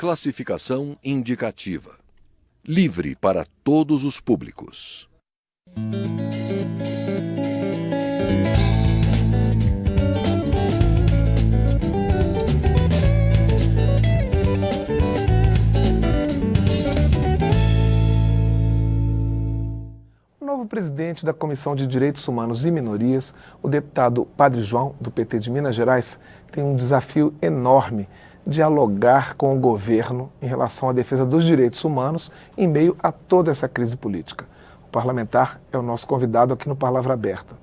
Classificação indicativa. Livre para todos os públicos. O novo presidente da Comissão de Direitos Humanos e Minorias, o deputado Padre João, do PT de Minas Gerais, tem um desafio enorme: dialogar com o governo em relação à defesa dos direitos humanos em meio a toda essa crise política. O parlamentar é o nosso convidado aqui no Palavra Aberta.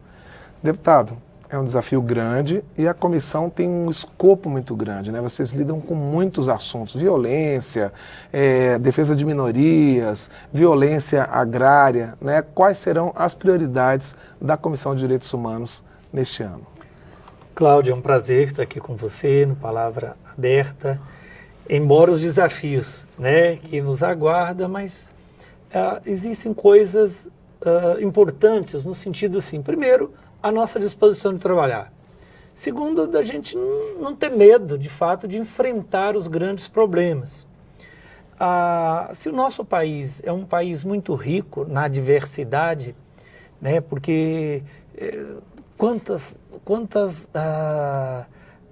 Deputado, é um desafio grande e a comissão tem um escopo muito grande, né? Vocês lidam com muitos assuntos: violência, defesa de minorias, violência agrária, né? Quais serão as prioridades da Comissão de Direitos Humanos neste ano? Cláudio, é um prazer estar aqui com você no Palavra Aberta, embora os desafios, né, que nos aguardam, mas existem coisas importantes no sentido assim, primeiro, a nossa disposição de trabalhar. Segundo, da gente não ter medo, de fato, de enfrentar os grandes problemas. Se o nosso país é um país muito rico na diversidade, né, porque quantas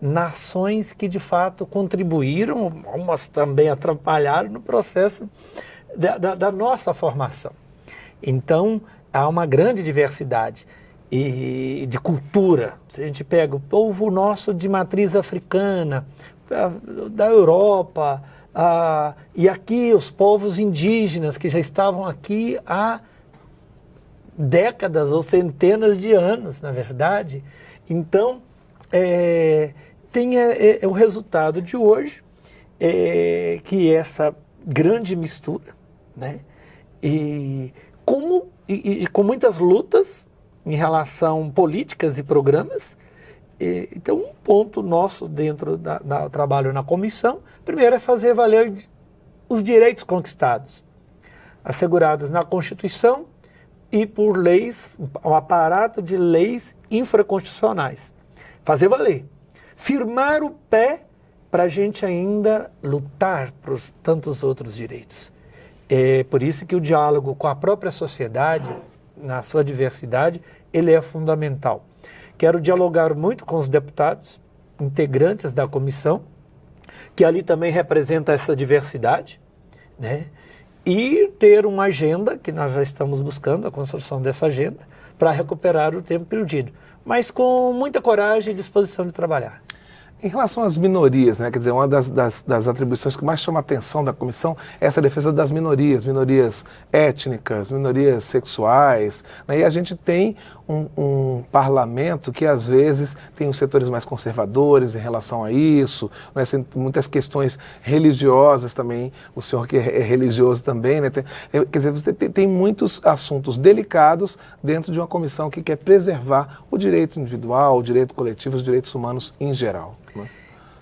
nações que de fato contribuíram, umas também atrapalharam no processo da nossa formação. Então, há uma grande diversidade e de cultura. Se a gente pega o povo nosso de matriz africana, da Europa, e aqui os povos indígenas que já estavam aqui há décadas ou centenas de anos, na verdade. Então, tem o resultado de hoje, que é essa grande mistura, né? E com muitas lutas em relação políticas e programas. Então, um ponto nosso dentro do trabalho na comissão, primeiro, é fazer valer os direitos conquistados, assegurados na Constituição e por leis, um aparato de leis infraconstitucionais. Fazer valer. Firmar o pé para a gente ainda lutar por tantos outros direitos. É por isso que o diálogo com a própria sociedade, na sua diversidade, ele é fundamental. Quero dialogar muito com os deputados, integrantes da comissão, que ali também representa essa diversidade, né? E ter uma agenda, que nós já estamos buscando a construção dessa agenda, para recuperar o tempo perdido, mas com muita coragem e disposição de trabalhar. Em relação às minorias, né, quer dizer, uma das atribuições que mais chama a atenção da comissão é essa defesa das minorias étnicas, minorias sexuais, né, e a gente tem um parlamento que às vezes tem os setores mais conservadores em relação a isso, né, tem muitas questões religiosas também, o senhor que é religioso também, né, quer dizer, você tem muitos assuntos delicados dentro de uma comissão que quer preservar o direito individual, o direito coletivo, os direitos humanos em geral.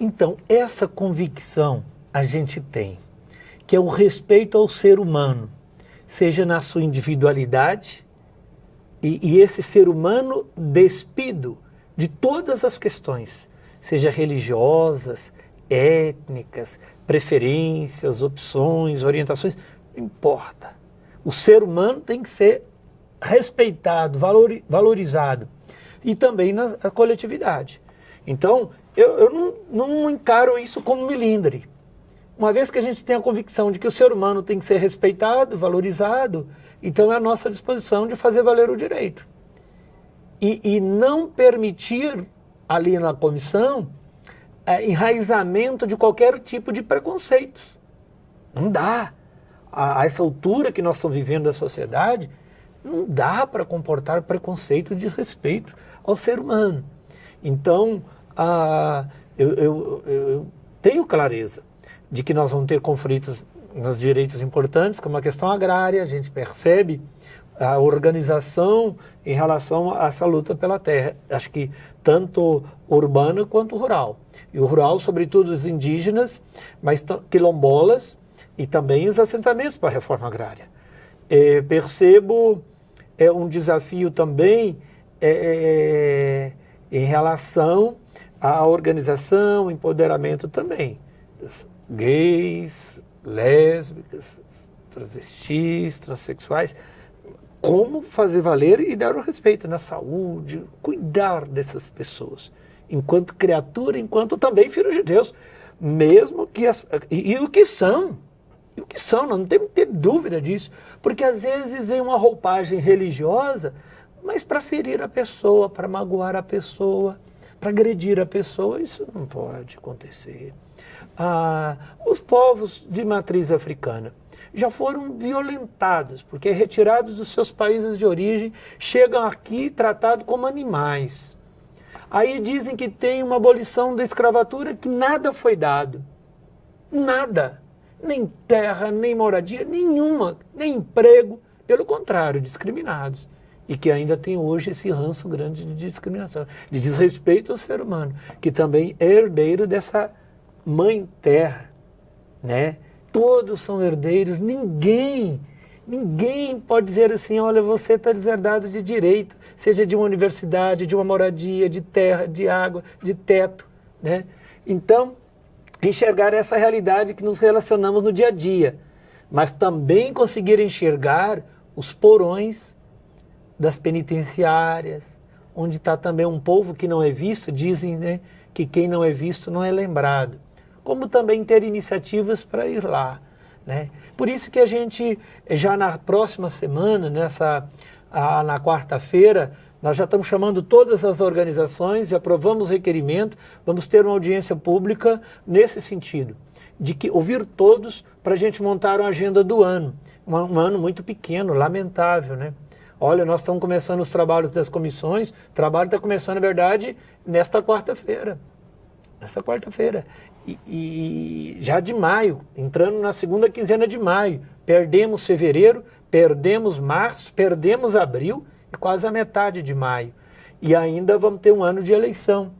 Então, essa convicção a gente tem, que é o respeito ao ser humano, seja na sua individualidade, e esse ser humano despido de todas as questões, seja religiosas, étnicas, preferências, opções, orientações, não importa. O ser humano tem que ser respeitado, valorizado, e também na coletividade. Então, eu não encaro isso como milindre. Uma vez que a gente tem a convicção de que o ser humano tem que ser respeitado, valorizado, então é a nossa disposição de fazer valer o direito. E não permitir ali na comissão enraizamento de qualquer tipo de preconceito. Não dá. A essa altura que nós estamos vivendo da sociedade, não dá para comportar preconceito de respeito ao ser humano. Então, eu tenho clareza de que nós vamos ter conflitos nos direitos importantes, como a questão agrária. A gente percebe a organização em relação a essa luta pela terra, acho que tanto urbana quanto rural. E o rural, sobretudo os indígenas, mas quilombolas e também os assentamentos para a reforma agrária. Percebo um desafio também em relação à organização, empoderamento também gays, lésbicas, travestis, transexuais, como fazer valer e dar o respeito na saúde, cuidar dessas pessoas, enquanto criatura, enquanto também filhos de Deus, mesmo que e o que são, não temos que ter dúvida disso, porque às vezes vem uma roupagem religiosa, mas para ferir a pessoa, para magoar a pessoa, para agredir a pessoa, isso não pode acontecer. Os povos de matriz africana já foram violentados, porque retirados dos seus países de origem, chegam aqui tratados como animais. Aí dizem que tem uma abolição da escravatura, que nada foi dado. Nada. Nem terra, nem moradia, nenhuma, nem emprego. Pelo contrário, discriminados. E que ainda tem hoje esse ranço grande de discriminação, de desrespeito ao ser humano, que também é herdeiro dessa mãe terra, né? Todos são herdeiros, ninguém pode dizer assim, olha, você está deserdado de direito, seja de uma universidade, de uma moradia, de terra, de água, de teto, né? Então, enxergar essa realidade que nos relacionamos no dia a dia, mas também conseguir enxergar os porões das penitenciárias, onde está também um povo que não é visto, dizem, né, que quem não é visto não é lembrado. Como também ter iniciativas para ir lá, né? Por isso que a gente, já na próxima semana, na quarta-feira, nós já estamos chamando todas as organizações, já aprovamos o requerimento, vamos ter uma audiência pública nesse sentido, de que ouvir todos para a gente montar uma agenda do ano. Um ano muito pequeno, lamentável, né? Olha, nós estamos começando os trabalhos das comissões, o trabalho está começando, na verdade, nesta quarta-feira. E já de maio, entrando na segunda quinzena de maio, perdemos fevereiro, perdemos março, perdemos abril e quase a metade de maio. E ainda vamos ter um ano de eleição.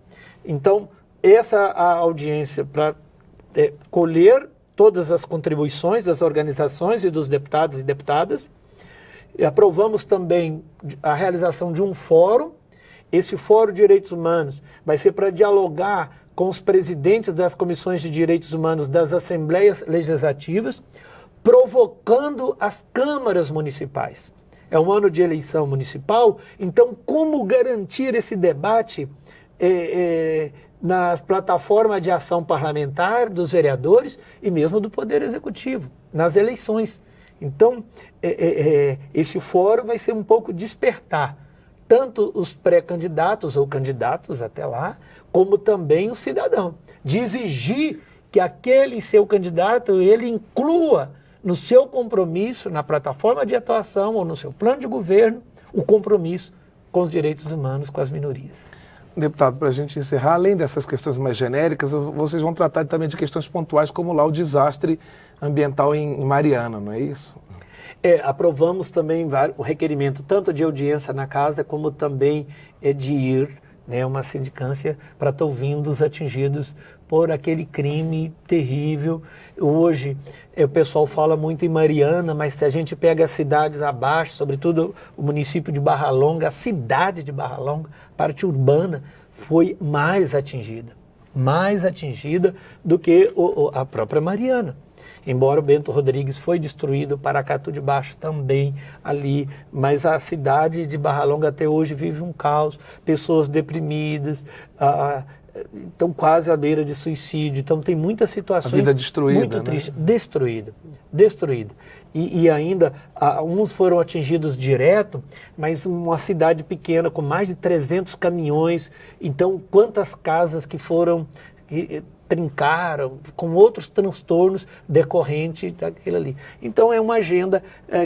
Então, a audiência para colher todas as contribuições das organizações e dos deputados e deputadas. E aprovamos também a realização de um fórum. Esse Fórum de Direitos Humanos vai ser para dialogar com os presidentes das comissões de direitos humanos das assembleias legislativas, provocando as câmaras municipais. É um ano de eleição municipal, então como garantir esse debate nas plataformas de ação parlamentar dos vereadores e mesmo do Poder Executivo, nas eleições. Então, esse fórum vai ser um pouco despertar tanto os pré-candidatos ou candidatos até lá, como também o cidadão, de exigir que aquele seu candidato, ele inclua no seu compromisso, na plataforma de atuação ou no seu plano de governo, o compromisso com os direitos humanos, com as minorias. Deputado, para a gente encerrar, além dessas questões mais genéricas, vocês vão tratar também de questões pontuais, como lá o desastre ambiental em Mariana, não é isso? Aprovamos também o requerimento tanto de audiência na casa, como também de ir, né, uma sindicância para estar ouvindo os atingidos por aquele crime terrível. Hoje, o pessoal fala muito em Mariana, mas se a gente pega as cidades abaixo, sobretudo o município de Barra Longa, a cidade de Barra Longa, parte urbana, foi mais atingida do que a própria Mariana. Embora o Bento Rodrigues foi destruído, Paracatu de Baixo também ali, mas a cidade de Barra Longa até hoje vive um caos, pessoas deprimidas, estão quase à beira de suicídio, então tem muitas situações... A vida destruída, muito né? tristes, destruída. E ainda, uns foram atingidos direto, mas uma cidade pequena com mais de 300 caminhões, então quantas casas que foram... trincaram, com outros transtornos decorrentes daquilo ali. Então é uma agenda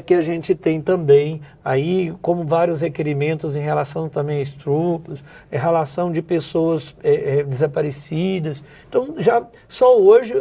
que a gente tem também, aí como vários requerimentos em relação também a estupros, em relação de pessoas desaparecidas. Então já só hoje,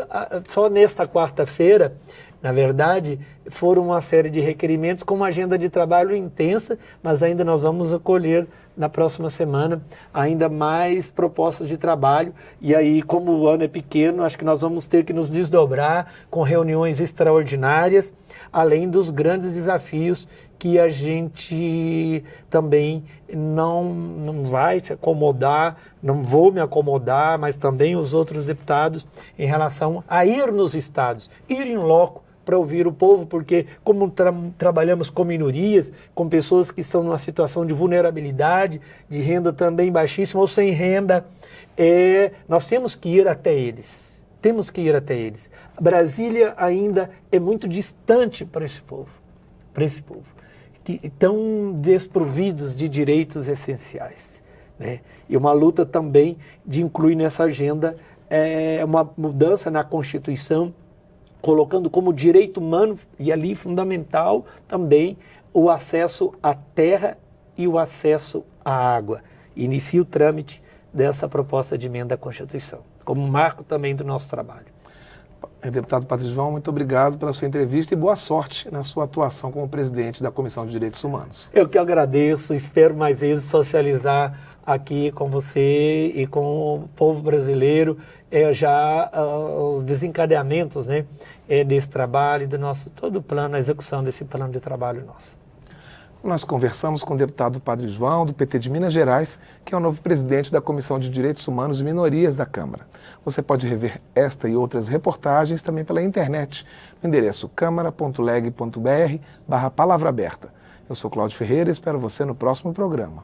só nesta quarta-feira, na verdade, foram uma série de requerimentos com uma agenda de trabalho intensa, mas ainda nós vamos acolher na próxima semana ainda mais propostas de trabalho. E aí, como o ano é pequeno, acho que nós vamos ter que nos desdobrar com reuniões extraordinárias, além dos grandes desafios que a gente também não vai se acomodar, não vou me acomodar, mas também os outros deputados, em relação a ir nos estados, ir em loco para ouvir o povo, porque como trabalhamos com minorias, com pessoas que estão numa situação de vulnerabilidade, de renda também baixíssima ou sem renda, nós temos que ir até eles. Temos que ir até eles. Brasília ainda é muito distante para esse povo. Tão desprovidos de direitos essenciais, né? E uma luta também de incluir nessa agenda uma mudança na Constituição, colocando como direito humano e ali fundamental também o acesso à terra e o acesso à água. Inicia o trâmite dessa proposta de emenda à Constituição, como marco também do nosso trabalho. Deputado Padre João, muito obrigado pela sua entrevista e boa sorte na sua atuação como presidente da Comissão de Direitos Humanos. Eu que agradeço, espero mais vezes socializar aqui com você e com o povo brasileiro os desencadeamentos, né, desse trabalho e do nosso todo o plano, a execução desse plano de trabalho nosso. Nós conversamos com o deputado Padre João, do PT de Minas Gerais, que é o novo presidente da Comissão de Direitos Humanos e Minorias da Câmara. Você pode rever esta e outras reportagens também pela internet, no endereço câmara.leg.br/palavra aberta. Eu sou Cláudio Ferreira e espero você no próximo programa.